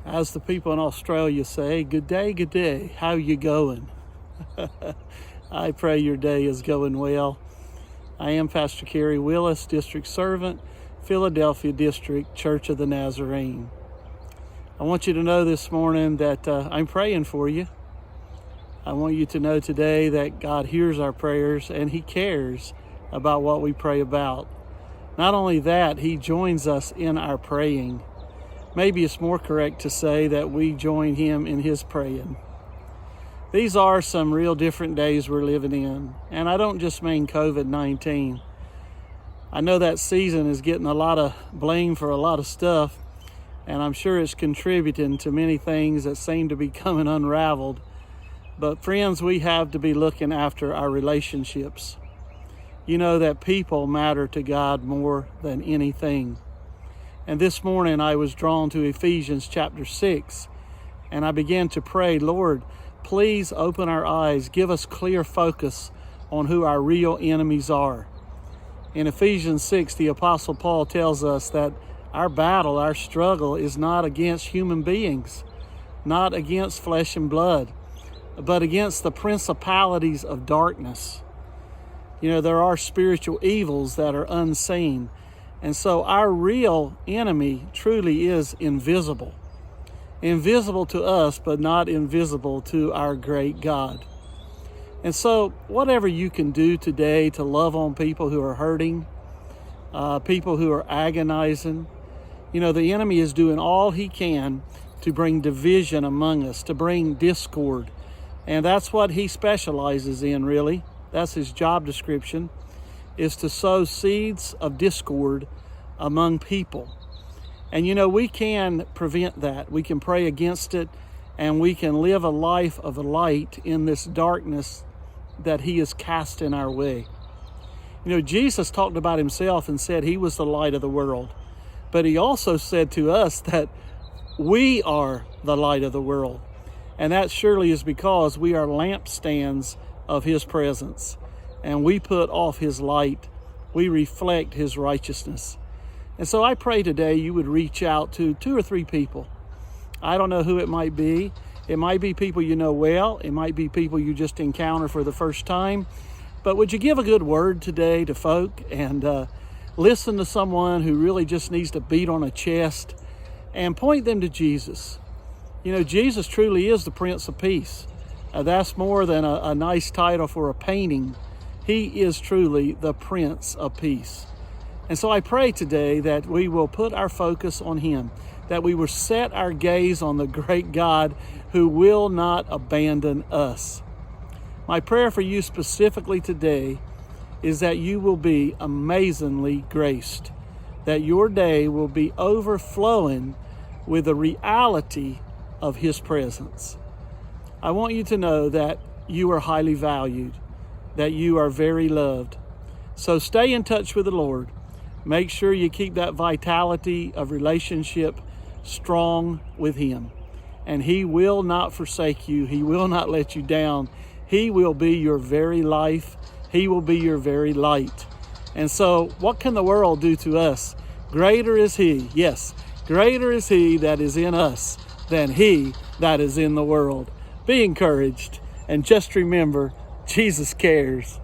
As the people in Australia say, good day, how you going? I pray your day is going well. I am Pastor Kerry Willis, District Servant, Philadelphia District, Church of the Nazarene. I want you to know this morning that I'm praying for you. I want you to know today that God hears our prayers and He cares about what we pray about. Not only that, He joins us in our praying. Maybe it's more correct to say that we join Him in His praying. These are some real different days we're living in. And I don't just mean COVID-19. I know that season is getting a lot of blame for a lot of stuff, and I'm sure it's contributing to many things that seem to be coming unraveled. But friends, we have to be looking after our relationships. You know that people matter to God more than anything. And this morning I was drawn to Ephesians chapter 6, and I began to pray, Lord, please open our eyes, give us clear focus on who our real enemies are. In Ephesians 6, the Apostle Paul tells us that our battle, our struggle is not against human beings, not against flesh and blood, but against the principalities of darkness. You know, there are spiritual evils that are unseen. And so our real enemy truly is invisible. Invisible to us, but not invisible to our great God. And so whatever you can do today to love on people who are hurting, people who are agonizing, you know, the enemy is doing all he can to bring division among us, to bring discord. And that's what he specializes in, really. That's his job description, is to sow seeds of discord among people. And you know, we can prevent that. We can pray against it, and we can live a life of light in this darkness that he is casting our way. You know, Jesus talked about himself and said he was the light of the world. But he also said to us that we are the light of the world. And that surely is because we are lampstands of his presence. And we put off his light. We reflect his righteousness. And so I pray today you would reach out to 2 or 3 people. I don't know who it might be. It might be people you know well. It might be people you just encounter for the first time. But would you give a good word today to folk and listen to someone who really just needs to beat on a chest and point them to Jesus? You know, Jesus truly is the Prince of Peace. That's more than a nice title for a painting. He is truly the Prince of Peace. And so I pray today that we will put our focus on him, that we will set our gaze on the great God who will not abandon us. My prayer for you specifically today is that you will be amazingly graced, that your day will be overflowing with the reality of his presence. I want you to know that you are highly valued, that you are very loved. So stay in touch with the Lord. Make sure you keep that vitality of relationship strong with him. And he will not forsake you. He will not let you down. He will be your very life. He will be your very light. And so what can the world do to us? Greater is he, yes, greater is he that is in us than he that is in the world. Be encouraged, and just remember, Jesus cares.